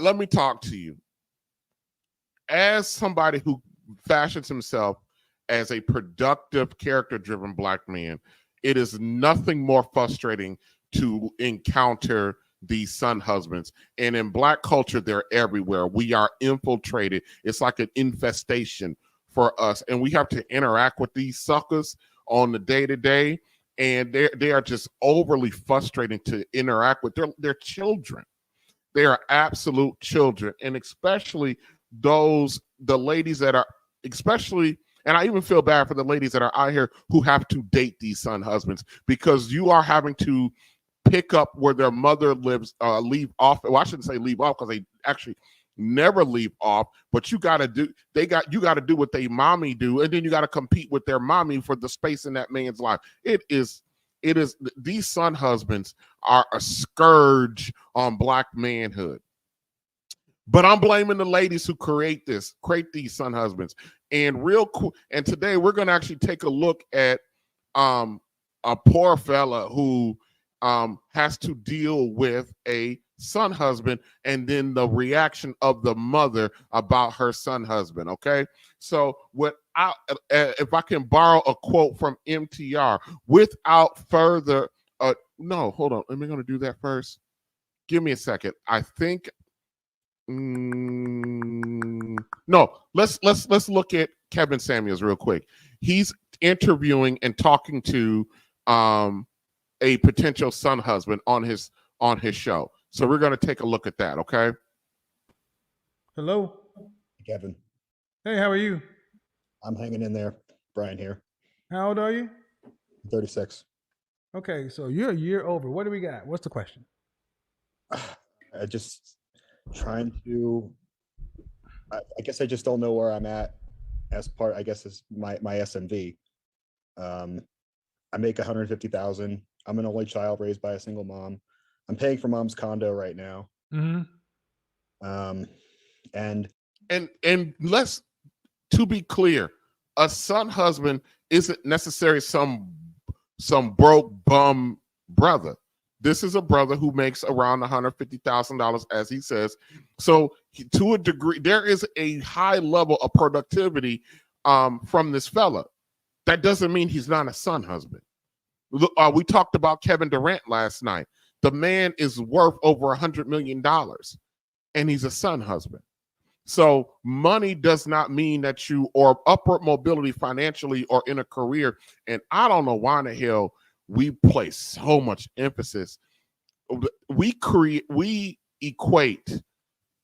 let me talk to you. As somebody who fashions himself as a productive, character-driven black man, it is nothing more frustrating to encounter these son husbands. And in black culture, they're everywhere. We are infiltrated. It's like an infestation for us. And we have to interact with these suckers on the day-to-day. And they are just overly frustrating to interact with. They're children. They are absolute children. And especially the ladies that are, especially, and I even feel bad for the ladies that are out here who have to date these son husbands, because you are having to pick up where their mother lives, leave off. Well, I shouldn't say leave off, because they actually never leave off, but you got to do what they mommy do. And then you got to compete with their mommy for the space in that man's life. It is, these son husbands are a scourge on black manhood. But I'm blaming the ladies who create these son husbands. And and today we're going to actually take a look at a poor fella who has to deal with a son husband, and then the reaction of the mother about her son husband. Okay, so if I can borrow a quote from MTR, without further, no, hold on, am I going to do that first? Give me a second. I think. No, let's look at Kevin Samuels real quick. He's interviewing and talking to a potential son husband on his show. So we're going to take a look at that, okay? Hello, Kevin. Hey, how are you? I'm hanging in there. Brian here. How old are you? 36. Okay, so you're a year over. What do we got? What's the question? I just trying to, I guess I just don't know where I'm at as part, I guess, is my SMV. I make $150,000. I'm an only child raised by a single mom. I'm paying for mom's condo right now. Mm-hmm. And let's, to be clear, a son husband isn't necessarily some broke bum brother. This is a brother who makes around $150,000, as he says. So to a degree, there is a high level of productivity from this fella. That doesn't mean he's not a son husband. We talked about Kevin Durant last night. The man is worth over $100 million, and he's a son husband. So money does not mean that you, or upward mobility financially or in a career. And I don't know why in the hell we place so much emphasis. We equate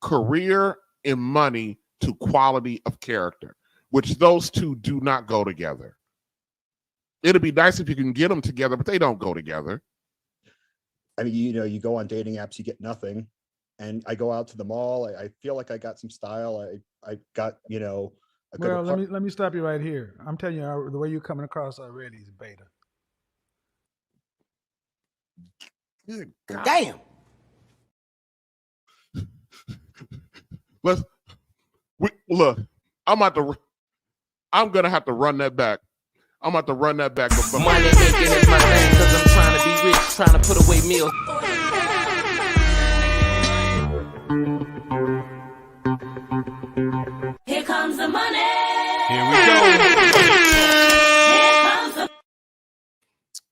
career and money to quality of character, which those two do not go together. It'd be nice if you can get them together, but they don't go together. I mean, you go on dating apps, you get nothing. And I go out to the mall. I feel like I got some style. I got, Well, let me stop you right here. I'm telling you, the way you're coming across already is beta. Good God. Damn. Look. I'm gonna have to run that back. I'm about to run that back. Money making is my thing, cause I'm trying to be rich, trying to put away meals. Here comes the money. Here we go. Here comes the.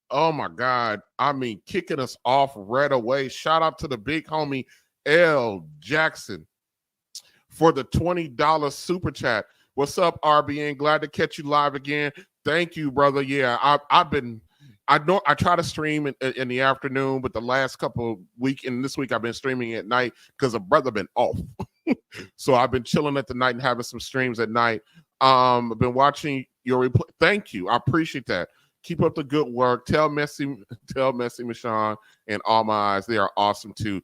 Oh my God. I mean, kicking us off right away. Shout out to the big homie L Jackson for the $20 super chat. What's up, RBN? Glad to catch you live again. Thank you, brother. Yeah, I try to stream in the afternoon, but the last couple of weeks and this week I've been streaming at night because a brother been off. So I've been chilling at the night and having some streams at night. I've been watching your replay. Thank you. I appreciate that. Keep up the good work. Tell Messy Michonne and All My Eyes, they are awesome too.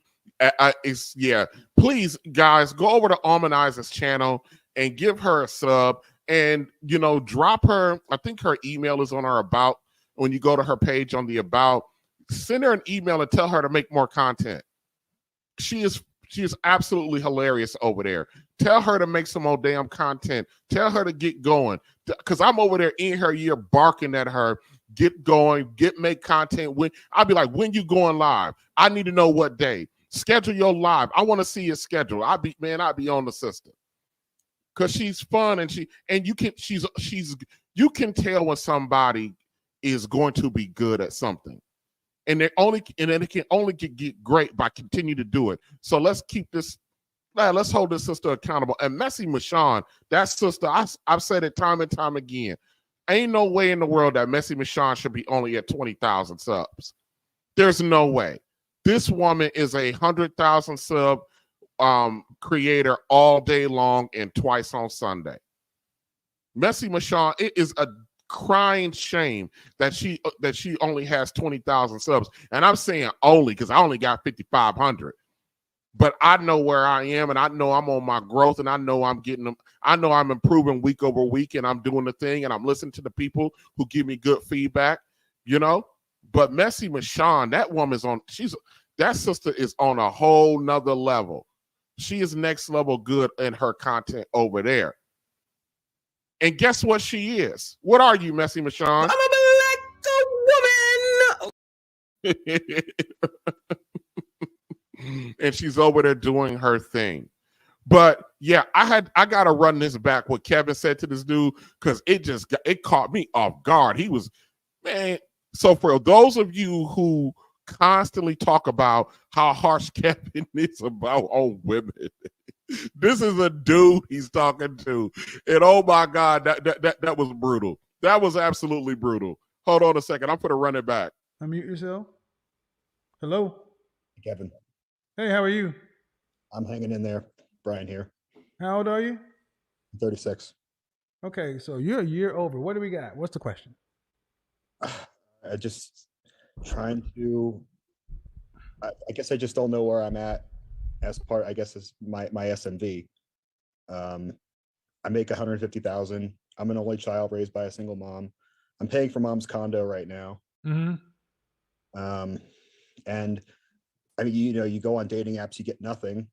Please, guys, go over to Almanize's channel and give her a sub, and drop her. I think her email is on our about. When you go to her page on the about, send her an email and tell her to make more content. She is absolutely hilarious over there. Tell her to make some more damn content. Tell her to get going, because I'm over there in her ear barking at her. Get going, make content. I'll be like, when you going live? I need to know what day. Schedule your live. I want to see your schedule. I'd be on the sister. Cause she's fun and you can tell when somebody is going to be good at something. And it can only get great by continue to do it. So let's hold this sister accountable. And Messy Michonne, that sister, I've said it time and time again. Ain't no way in the world that Messy Michonne should be only at 20,000 subs. There's no way. This woman is 100,000 sub creator all day long and twice on Sunday. Messy Michonne, it is a crying shame that she only has 20,000 subs. And I'm saying only because I only got 5,500. But I know where I am, and I know I'm on my growth, and I know I'm getting them. I know I'm improving week over week, and I'm doing the thing, and I'm listening to the people who give me good feedback, you know. But Messy Michonne, that sister is on a whole nother level. She is next level good in her content over there. And guess what she is? What are you, Messy Michonne? I'm a black woman. And she's over there doing her thing. But yeah, I gotta run this back what Kevin said to this dude, because it caught me off guard. He was, man. So for those of you who constantly talk about how harsh Kevin is about on women, this is a dude he's talking to. And oh my God, that was brutal. That was absolutely brutal. Hold on a second. I'm gonna run it back. Unmute yourself. Hello. Kevin, Hey, how are you? I'm hanging in there. Brian here. How old are you? 36. Okay, so you're a year over. What do we got? What's the question? I just trying to. I guess I just don't know where I'm at as part. I guess is my SMV. I make 150,000. I'm an only child raised by a single mom. I'm paying for mom's condo right now. Mm-hmm. And I mean, you go on dating apps, you get nothing.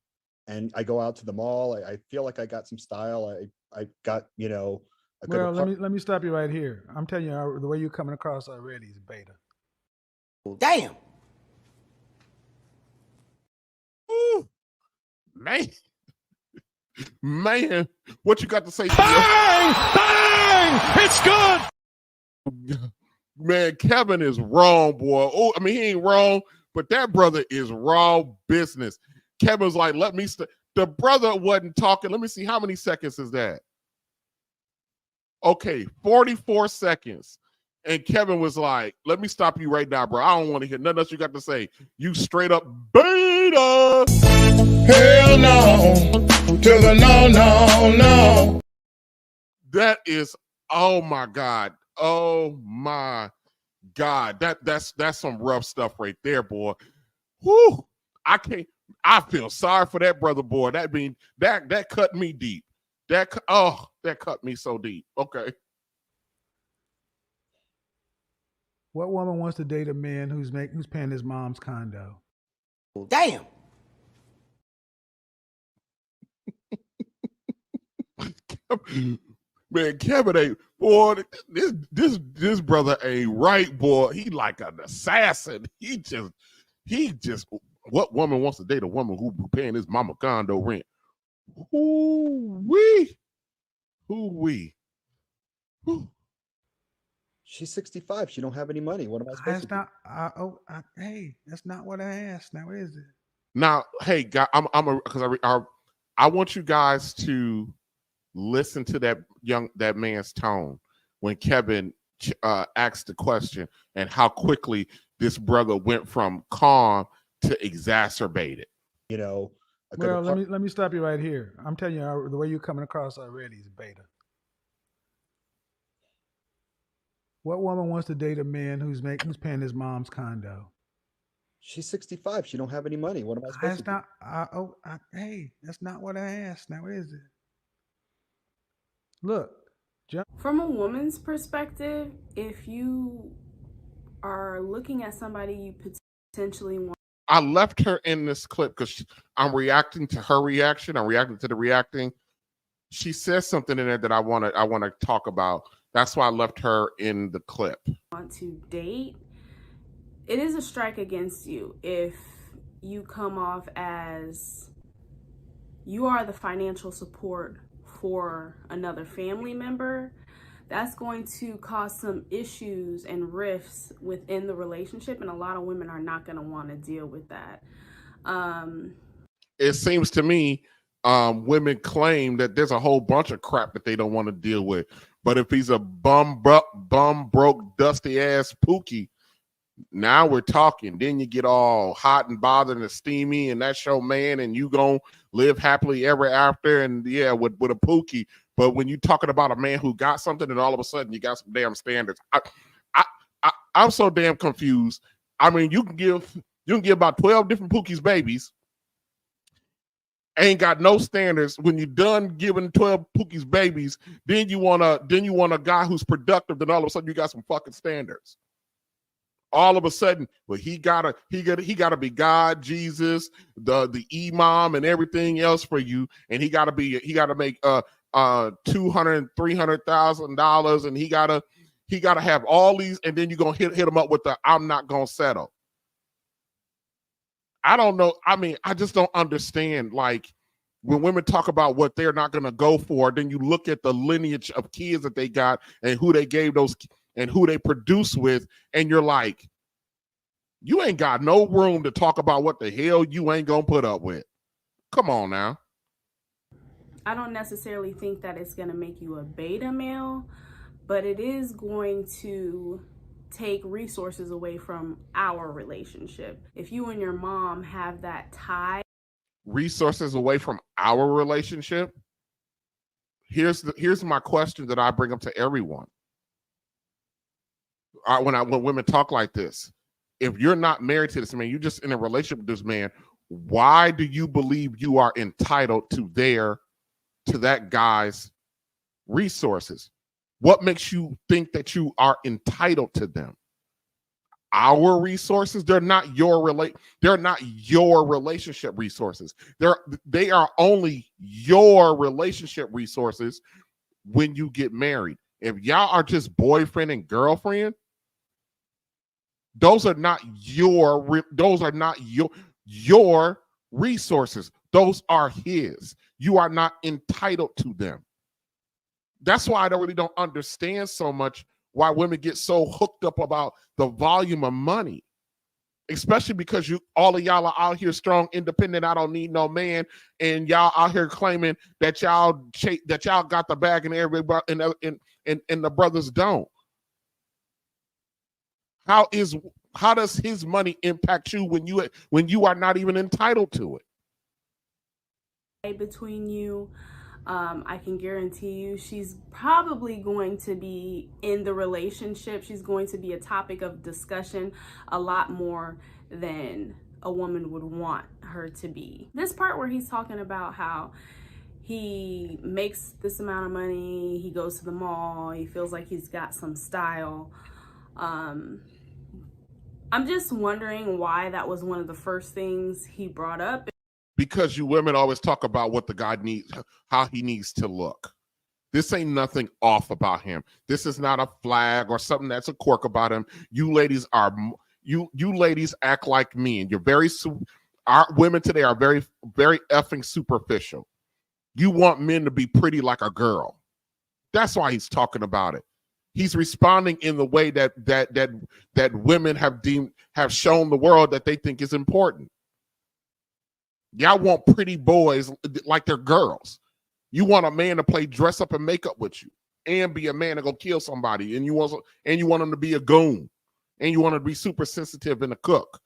And I go out to the mall. I feel like I got some style. I got, a good Well, let me stop you right here. I'm telling you, the way you're coming across already is beta. Damn. Ooh, man, what you got to say? Bang! Bang! It's good. Man, Kevin is wrong, boy. Oh, I mean, he ain't wrong, but that brother is raw business. Kevin's like, the brother wasn't talking. Let me see, how many seconds is that? Okay, 44 seconds. And Kevin was like, let me stop you right now, bro. I don't want to hear nothing else you got to say. You straight up beta. Hell no. To the no. That is, oh my God. Oh my God. That's some rough stuff right there, boy. Whew. I feel sorry for that brother, boy. That cut me deep. That cut me so deep. Okay. What woman wants to date a man who's paying his mom's condo? Damn. Man, Kevin ain't, boy, this brother ain't right, boy. He like an assassin. He just what woman wants to date a woman who paying his mama condo rent? Who-wee. She's 65. She don't have any money. What am I supposed to do? Hey, that's not what I asked. Now, is it? Now, hey, guys, I want you guys to listen to that man's tone when Kevin asked the question and how quickly this brother went from calm to exacerbated. Well, let me stop you right here. I'm telling you, the way you're coming across already is beta. What woman wants to date a man who's paying his mom's condo? She's 65. She don't have any money. What am I supposed to do? Hey, that's not what I asked. Now, is it? Look, from a woman's perspective, if you are looking at somebody you potentially want. I left her in this clip because I'm reacting to her reaction. I'm reacting to the reacting. She says something in there that I want to talk about. That's why I left her in the clip. Want to date? It is a strike against you if you come off as you are the financial support for another family member, that's going to cause some issues and rifts within the relationship, and a lot of women are not going to want to deal with that. It seems to me women claim that there's a whole bunch of crap that they don't want to deal with, but if he's a bum broke dusty ass pookie, now we're talking. Then you get all hot and bothered and steamy, and that's your man, and you gonna live happily ever after, and yeah, with a pookie. But when you're talking about a man who got something, and all of a sudden you got some damn standards, I'm so damn confused. I mean, you can give about 12 different pookies babies, ain't got no standards. When you're done giving 12 pookies babies, then you want a guy who's productive. Then all of a sudden you got some fucking standards. All of a sudden, well, he gotta be God, Jesus, the imam, and everything else for you, and he gotta make $200,000-$300,000, and he gotta have all these, and then you're gonna hit him up with the I'm not gonna settle. I don't know. I mean, I just don't understand. Like, when women talk about what they're not gonna go for, then you look at the lineage of kids that they got and who they gave those and who they produce with, and you're like, you ain't got no room to talk about what the hell you ain't gonna put up with. Come on now. I don't necessarily think that it's gonna make you a beta male, but it is going to take resources away from our relationship. If you and your mom have that tie. Resources away from our relationship? Here's my question that I bring up to everyone. When women talk like this, if you're not married to this man, you're just in a relationship with this man, why do you believe you are entitled to that guy's resources? What makes you think that you are entitled to them? Our resources, they're not your relationship resources. They are only your relationship resources when you get married. If y'all are just boyfriend and girlfriend, those are not your resources. Those are his. You are not entitled to them. That's why I don't understand so much why women get so hooked up about the volume of money, especially because all of y'all are out here strong, independent. I don't need no man, and y'all out here claiming that y'all got the bag and everybody and the brothers don't. How does his money impact you when you are not even entitled to it? Between you, I can guarantee you she's probably going to be in the relationship. She's going to be a topic of discussion a lot more than a woman would want her to be. This part where he's talking about how he makes this amount of money, he goes to the mall, he feels like he's got some style. I'm just wondering why that was one of the first things he brought up. Because you women always talk about what the guy needs, how he needs to look. This ain't nothing off about him. This is not a flag or something that's a quirk about him. You ladies act like me, and our women today are very, very effing superficial. You want men to be pretty like a girl. That's why he's talking about it. He's responding in the way that women have shown the world that they think is important. Y'all want pretty boys like they're girls. You want a man to play dress up and makeup with you, and be a man to go kill somebody, and you want him to be a goon, and you want him to be super sensitive and a cook.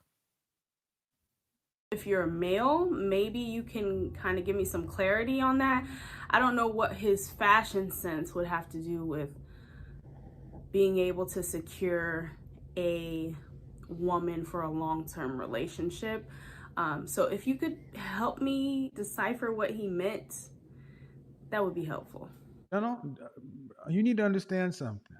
If you're a male, maybe you can kind of give me some clarity on that. I don't know what his fashion sense would have to do with being able to secure a woman for a long-term relationship. So if you could help me decipher what he meant, that would be helpful. No, you need to understand something.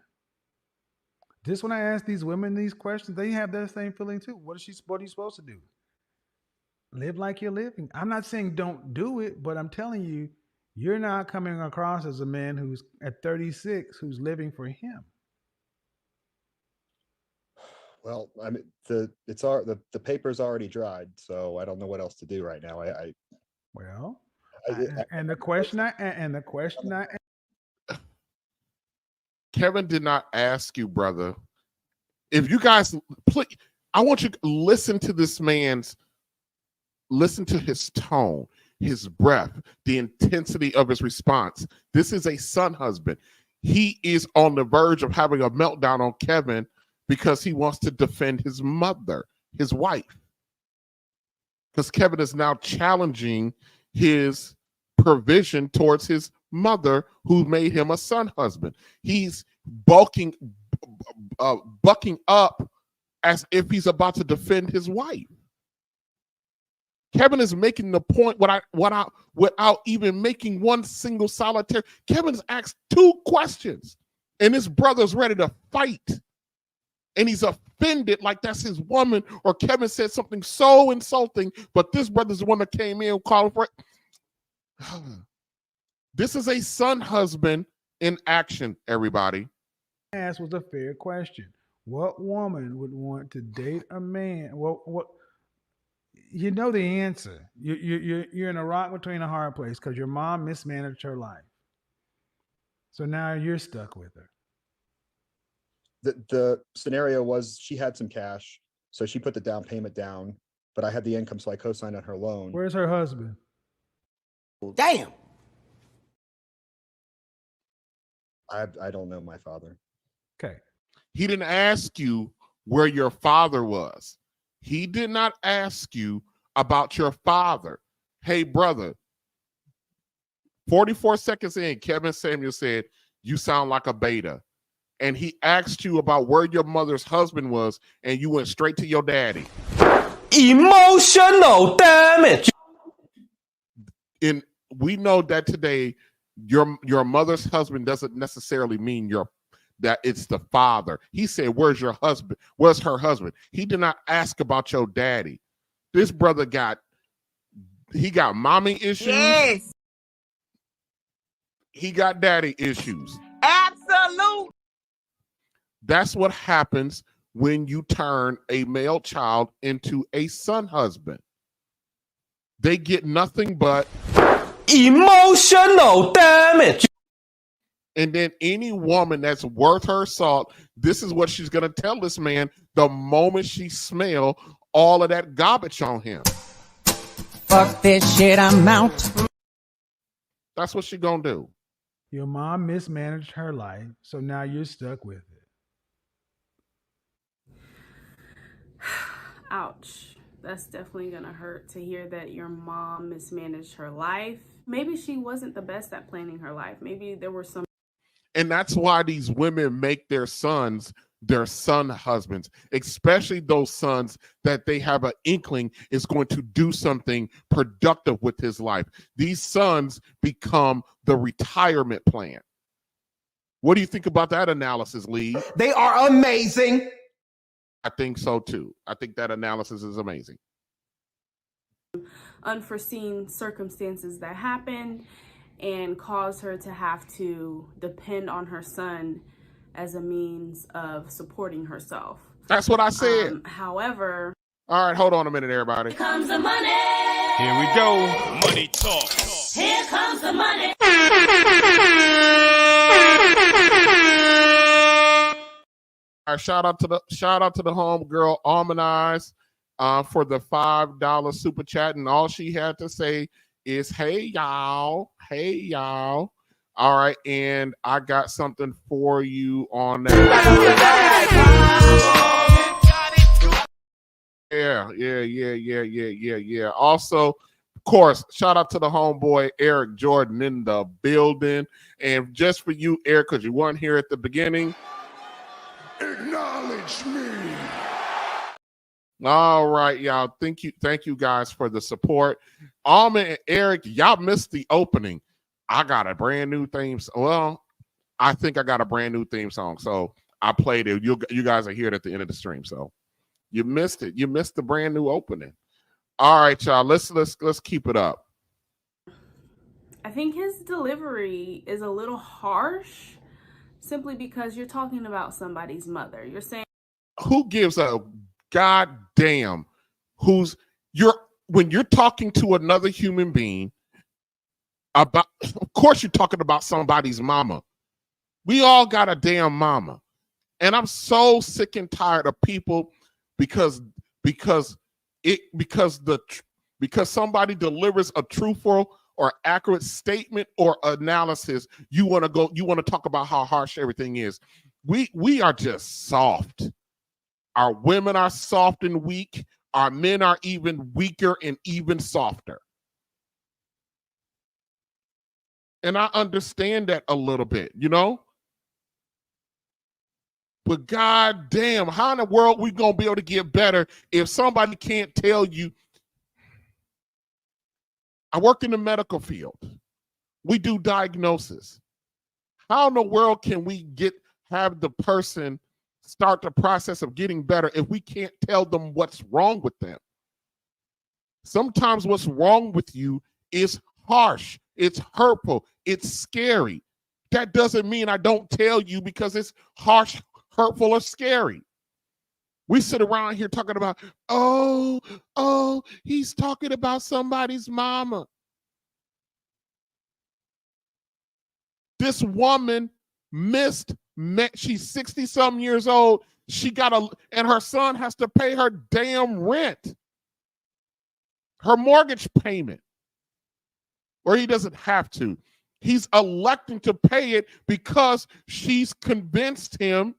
Just when I ask these women these questions, they have that same feeling too. What are you supposed to do? Live like you're living. I'm not saying don't do it, but I'm telling you, you're not coming across as a man who's at 36 who's living for him. Well, I mean, the paper's already dried, so I don't know what else to do right now. Well, I- and the question I Kevin did not ask you, brother. If you guys, please, I want you to listen to this man's, listen to his tone, his breath, the intensity of his response. This is a son husband. He is on the verge of having a meltdown on Kevin because he wants to defend his mother, his wife. Because Kevin is now challenging his provision towards his mother, who made him a son husband. He's bucking up as if he's about to defend his wife. Kevin is making the point without even making one single solitary. Kevin's asked 2 questions, and his brother's ready to fight. And he's offended like that's his woman, or Kevin said something so insulting, but this brother's the one that came in calling for it. This is a son husband in action, everybody. asked was a fair question. What woman would want to date a man? What you know the answer. You're in a rock between a hard place because your mom mismanaged her life. So now you're stuck with her. the scenario was she had some cash, so she put the down payment down, but I had the income, so I co-signed on her loan. Where's her husband? Damn. I don't know my father. Okay. He didn't ask you where your father was. He did not ask you about your father. Hey, brother, 44 seconds in, Kevin Samuel said, you sound like a beta. And he asked you about where your mother's husband was, and you went straight to your daddy. Emotional damage. And we know that today, your mother's husband doesn't necessarily mean that it's the father. He said, where's your husband? Where's her husband? He did not ask about your daddy. This brother got mommy issues. Yes. He got daddy issues. Absolute. That's what happens when you turn a male child into a son husband. They get nothing but Emotional damage. And then any woman that's worth her salt, this is what she's going to tell this man the moment she smell all of that garbage on him. Fuck this shit, I'm out. That's what she going to do. Your mom mismanaged her life, so now you're stuck with it. Ouch. That's definitely going to hurt to hear that your mom mismanaged her life. Maybe she wasn't the best at planning her life. Maybe there were some. And that's why these women make their sons their son husbands, especially those sons that they have an inkling is going to do something productive with his life. These sons become the retirement plan. What do you think about that analysis, Lee? They are amazing. I think so too. I think that analysis is amazing. Unforeseen circumstances that happened and caused her to have to depend on her son as a means of supporting herself. That's what I said. However, all right, hold on a minute, everybody. Here comes the money. Here we go. Money talk. Here comes the money. All right, shout out to the homegirl Almond for the $5 super chat, and all she had to say is hey y'all. All right, and I got something for you on that. Yeah. Also, of course, shout out to the homeboy Eric Jordan in the building. And just for you, Eric, because you weren't here at the beginning, Acknowledge me. all right, y'all. Thank you guys for the support. Almond and Eric, y'all missed the opening. I got a brand new theme. Well, I think I got a brand new theme song, so I played it. You guys are here at the end of the stream, so you missed it. You missed the brand new opening. All right, y'all. Let's keep it up. I think his delivery is a little harsh, simply because you're talking about somebody's mother. You're saying, who gives a goddamn when you're talking to another human being about, of course you're talking about somebody's mama. We all got a damn mama. And I'm so sick and tired of people because somebody delivers a truthful or accurate statement or analysis, you want to talk about how harsh everything is. We are just soft. Our women are soft and weak. Our men are even weaker and even softer. And I understand that a little bit, you know? But god damn, how in the world we gonna be able to get better if somebody can't tell you? I work in the medical field. We do diagnosis. How in the world can we have the person start the process of getting better if we can't tell them what's wrong with them? Sometimes what's wrong with you is harsh, it's hurtful, it's scary. That doesn't mean I don't tell you because it's harsh, hurtful, or scary. We sit around here talking about, oh, he's talking about somebody's mama. This woman she's 60-something years old. And her son has to pay her damn rent, her mortgage payment, or he doesn't have to. He's electing to pay it because she's convinced him.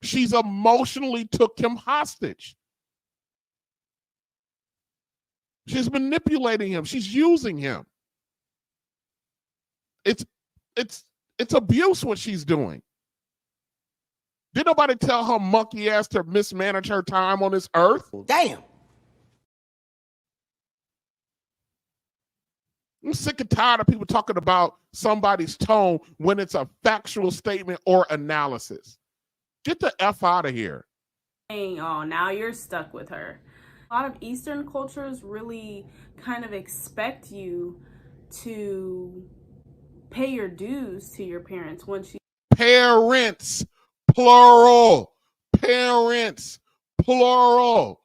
She's emotionally took him hostage. She's manipulating him. She's using him. It's abuse what she's doing. Did nobody tell her monkey ass to mismanage her time on this earth? Damn. I'm sick and tired of people talking about somebody's tone when it's a factual statement or analysis. Get the F out of here. Oh, now you're stuck with her. A lot of Eastern cultures really kind of expect you to pay your dues to your parents once you... Parents, plural. Parents, plural.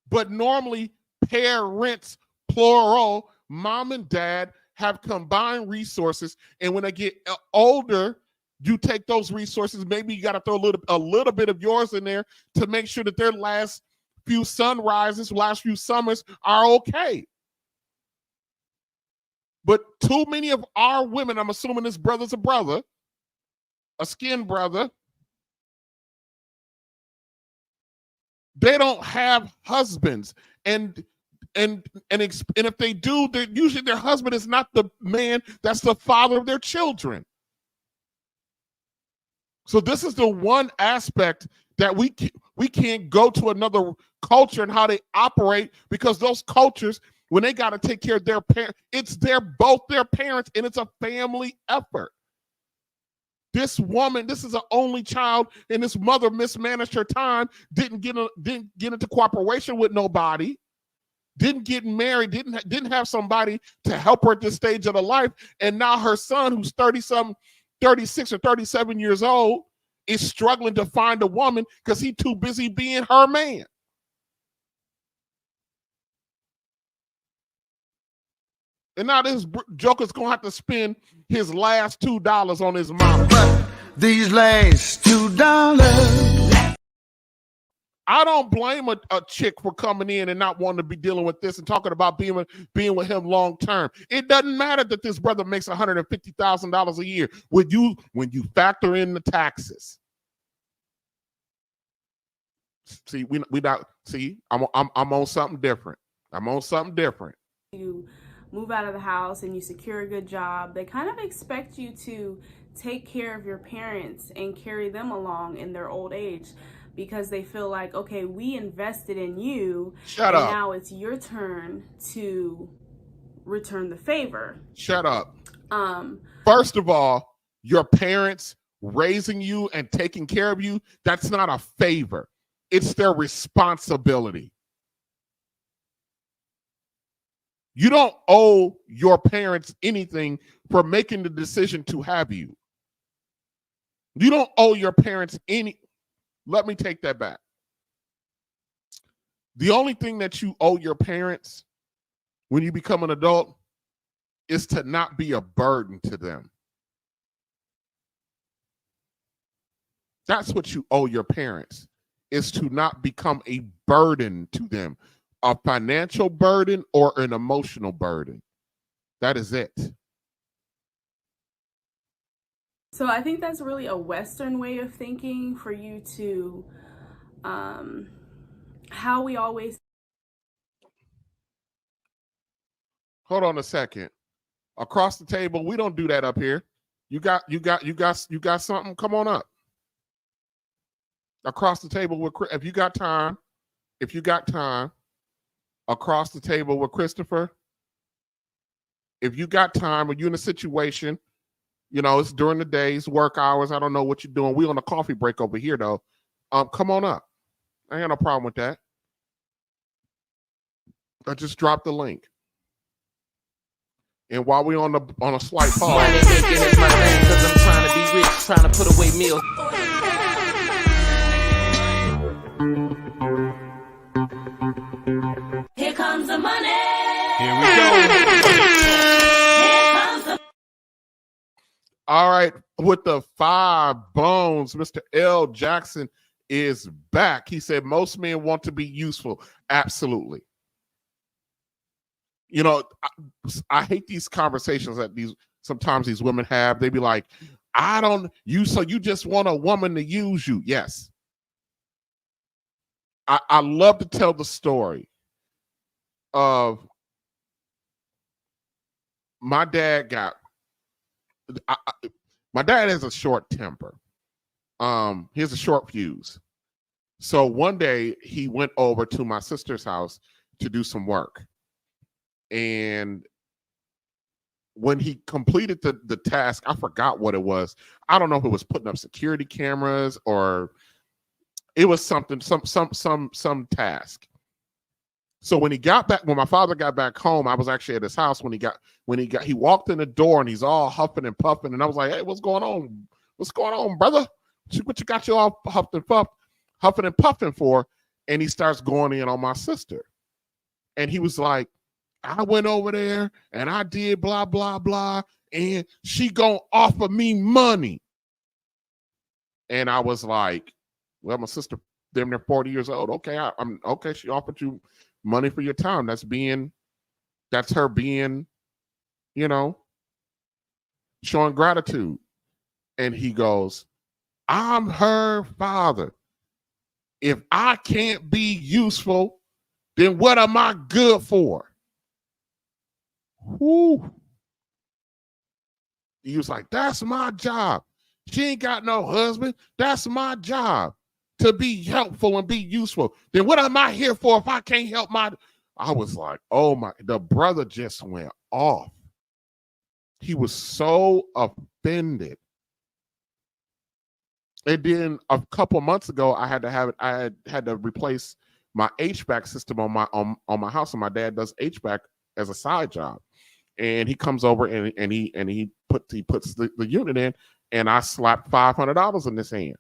But normally, parents, plural, mom and dad have combined resources, and when they get older, you take those resources. Maybe you got to throw a little bit of yours in there to make sure that their last few sunrises, last few summers are okay. But too many of our women, I'm assuming this brother's a brother, a skin brother, they don't have husbands, and if they do, usually their husband is not the man that's the father of their children. So this is the one aspect that we can't go to another culture and how they operate, because those cultures, when they got to take care of their parents, it's both their parents, and it's a family effort. This woman, this is an only child, and this mother mismanaged her time, didn't get into cooperation with nobody, didn't get married, didn't have somebody to help her at this stage of her life, and now her son, who's 36 or 37 years old, is struggling to find a woman because he's too busy being her man. And now this joker's gonna have to spend his last $2 on his mama. But these last $2. I don't blame a chick for coming in and not wanting to be dealing with this and talking about being with him long term. It doesn't matter that this brother makes $150,000 a year when you factor in the taxes. See, I'm on something different. I'm on something different. You move out of the house and you secure a good job, they kind of expect you to take care of your parents and carry them along in their old age, because they feel like, okay, we invested in you. Shut up. Now it's your turn to return the favor. Shut up. First of all, your parents raising you and taking care of you, that's not a favor. It's their responsibility. You don't owe your parents anything for making the decision to have you. You don't owe your parents any. Let me take that back. The only thing that you owe your parents when you become an adult is to not be a burden to them. That's what you owe your parents, is to not become a burden to them, a financial burden or an emotional burden. That is it. So I think that's really a Western way of thinking for you to, how we always. Hold on a second. Across the table, we don't do that up here. You got something? Come on up. Across the table with, if you got time, across the table with Christopher. If you got time, or you're in a situation, it's during the day's work hours. I don't know what you're doing. We on a coffee break over here though. Come on up. I ain't got no problem with that. I just dropped the link. And while we on a slight pause, Money making is my thing, cause I'm trying to be rich, trying to put away meals. Here comes the money. Here we go. Here comes the all right, with the 5 bones, Mr. L. Jackson is back. He said most men want to be useful. Absolutely. I hate these conversations that sometimes these women have. They be like, so you just want a woman to use you. Yes. I love to tell the story of my dad my dad has a short temper. He has a short fuse. So one day he went over to my sister's house to do some work. And when he completed the task, I forgot what it was. I don't know if it was putting up security cameras or it was something, some task. So when my father got back home, I was actually at his house he walked in the door and he's all huffing and puffing. And I was like, hey, what's going on? What's going on, brother? What you got you all huffing and puffing for? And he starts going in on my sister. And he was like, I went over there and I did blah, blah, blah. And she gonna offer me money. And I was like, well, my sister, they're 40 years old. Okay, I'm okay. She offered you money for your time. That's her being, showing gratitude. And he goes, I'm her father. If I can't be useful, then what am I good for? Whoo. He was like, that's my job. She ain't got no husband. That's my job, to be helpful and be useful. Then what am I here for if I can't help I was like, oh my, the brother just went off. He was so offended. And then a couple months ago, I had to replace my HVAC system on my house, and my dad does HVAC as a side job. And he comes over and he puts the unit in, and I slapped $500 in his hand,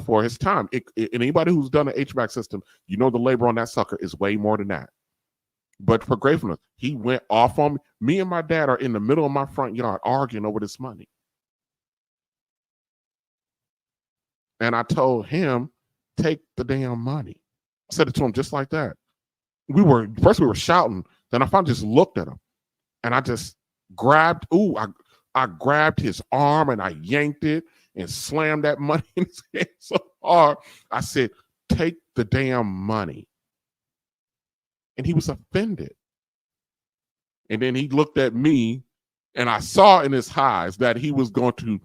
for his time. And anybody who's done an HVAC system, the labor on that sucker is way more than that. But for gratefulness, he went off on me. Me and my dad are in the middle of my front yard arguing over this money. And I told him, take the damn money. I said it to him just like that. We were shouting. Then I finally just looked at him. And I just grabbed his arm and I yanked it and slammed that money in his hand so hard. I said, take the damn money. And he was offended. And then he looked at me, and I saw in his eyes that he was going to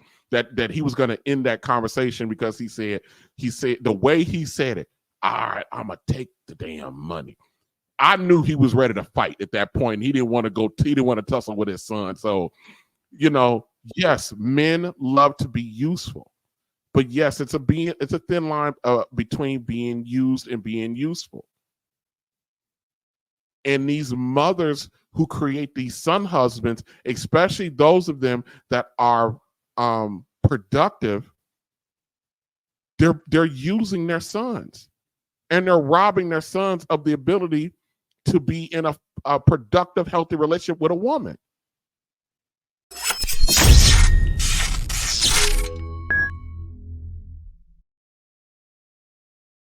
end that conversation, because he said the way he said it, all right, I'm gonna take the damn money. I knew he was ready to fight at that point. He didn't want to tussle with his son. So, yes, men love to be useful, but yes, it's a thin line between being used and being useful. And these mothers who create these son husbands, especially those of them that are productive, they're using their sons, and they're robbing their sons of the ability to be in a productive, healthy relationship with a woman.